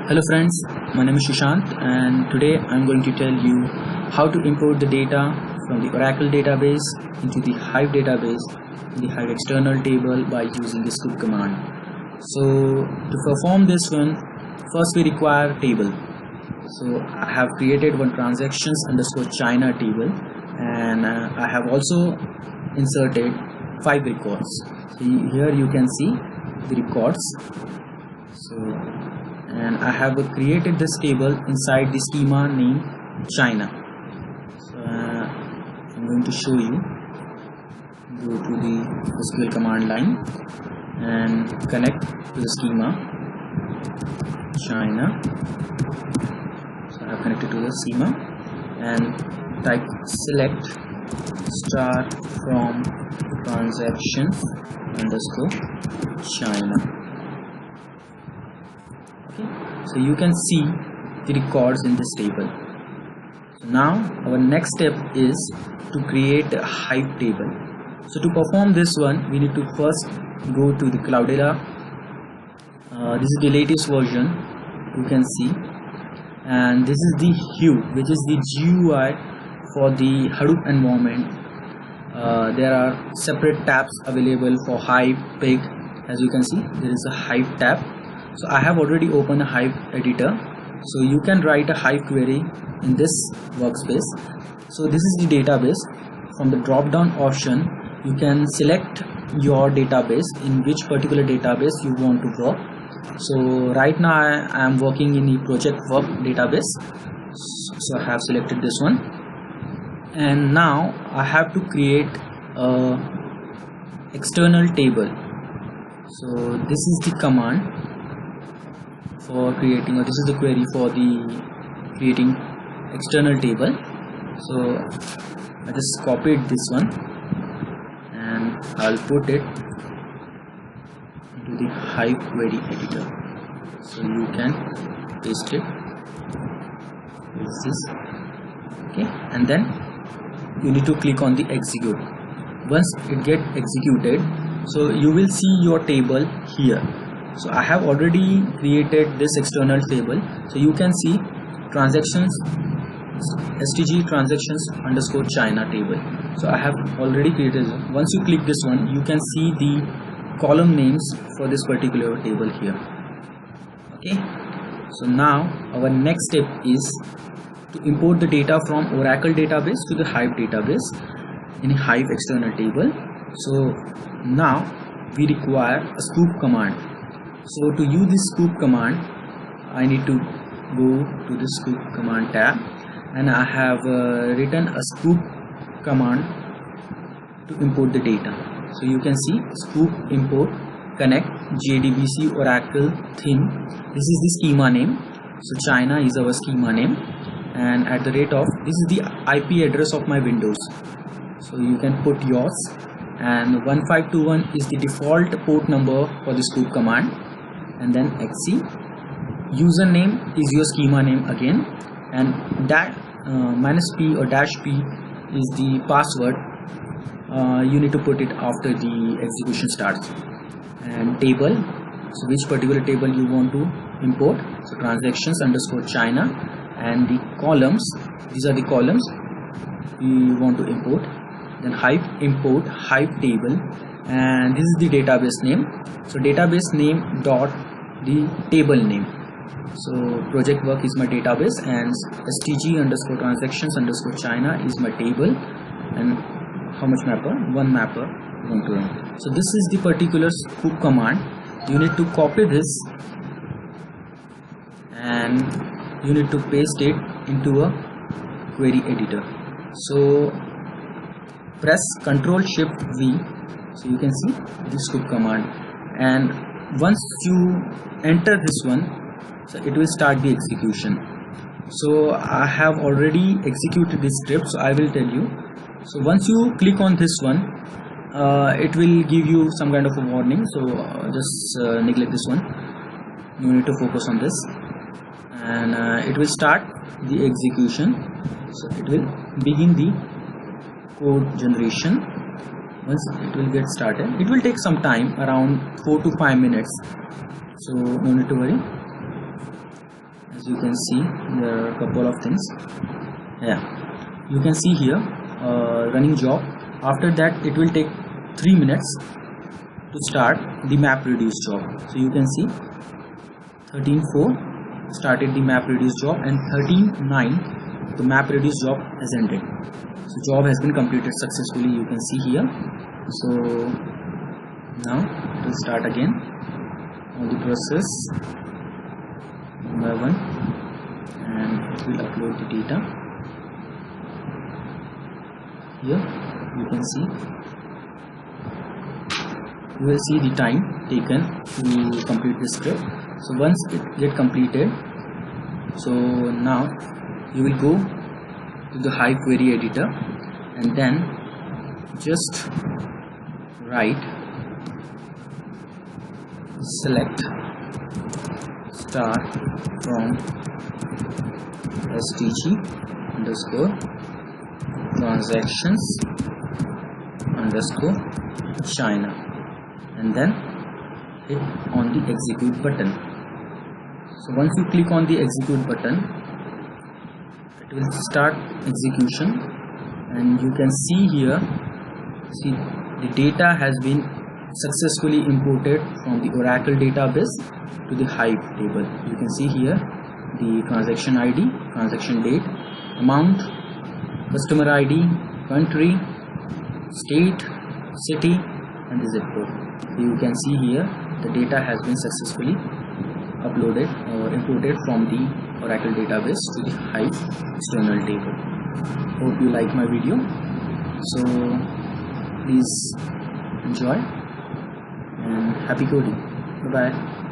Hello friends, my name is Sushant and today I'm going to tell you how to import the data from the Oracle database into the Hive database in the Hive external table by using the scoop command. So to perform this one, first we require a table. So I have created one transactions underscore China table and I have also inserted 5 records. So here you can see the records. And I have created this table inside the schema named China. So I'm going to show you. Go to the SQL command line and connect to the schema China. So I have connected to the schema and type select star from transactions underscore China. So you can see the records in this table. So now our next step is to create a Hive table. So to perform this one, we need to first go to the Cloudera. This is the latest version, you can see, and this is the Hue, which is the GUI for the Hadoop environment. There are separate tabs available for Hive, Pig. As you can see, there is a Hive tab. So I have already opened a Hive editor, so you can write a Hive query in this workspace. So this is the database. From the drop down option, you can select your database, in which particular database you want to work. So right now I am working in the project work database, so I have selected this one, and now I have to create a external table. So this is the command for creating, or this is the query for the creating external table. So I just copied this one and I'll put it into the Hive query editor. So you can paste it. This, okay, and then you need to click on the execute. Once it gets executed, so you will see your table here. So I have already created this external table. So you can see transactions stg transactions underscore China table. So I have already created. Once you click this one, you can see the column names for this particular table here. Okay. So now our next step is to import the data from Oracle database to the Hive database in a Hive external table. So now we require a scoop command. So to use this scoop command, I need to go to the scoop command tab, and I have written a scoop command to import the data. So you can see scoop import connect JDBC Oracle theme. This is the schema name. So China is our schema name, and at the rate of, this is the IP address of my Windows. So you can put yours, and 1521 is the default port number for the scoop command. And then XC username is your schema name again, and that -p or -p is the password. You need to put it after the execution starts. And table, so which particular table you want to import, so transactions underscore China, and the columns, these are the columns you want to import. Then Hive import Hive table, and this is the database name. So database name dot the table name. So project work is my database, and stg underscore transactions underscore China is my table, and how much mapper? One mapper, 1 to 1. So this is the particular scoop command. You need to copy this and you need to paste it into a query editor. So press Ctrl Shift V, so you can see the scoop command, and once you enter this one, so it will start the execution. So I have already executed this script, so I will tell you. So once you click on this one, it will give you some kind of a warning, so just neglect this one. You need to focus on this, and it will start the execution. So it will begin the code generation. Once it will get started, it will take some time, around 4 to 5 minutes, so no need to worry. As you can see, there are a couple of things. Yeah, you can see here running job. After that it will take 3 minutes to start the map reduce job. So you can see 13:4 started the map reduce job, and 13:9 the map reduce job has ended. So job has been completed successfully, you can see here. So now it will start again all the process one by one, and it will upload the data. Here you can see, you will see the time taken to complete the script. So once it get completed, so now you will go to the Hive query editor and then just write select star from stg underscore transactions underscore China, and then hit on the execute button. So once you click on the execute button, it will start execution, and you can see here, see the data has been successfully imported from the Oracle database to the Hive table. You can see here the transaction ID, transaction date, amount, customer ID, country, state, city, and the zip code. So you can see here the data has been successfully uploaded or imported from the Oracle database to the Hive external table. Hope you like my video. So please enjoy and happy coding. Bye bye.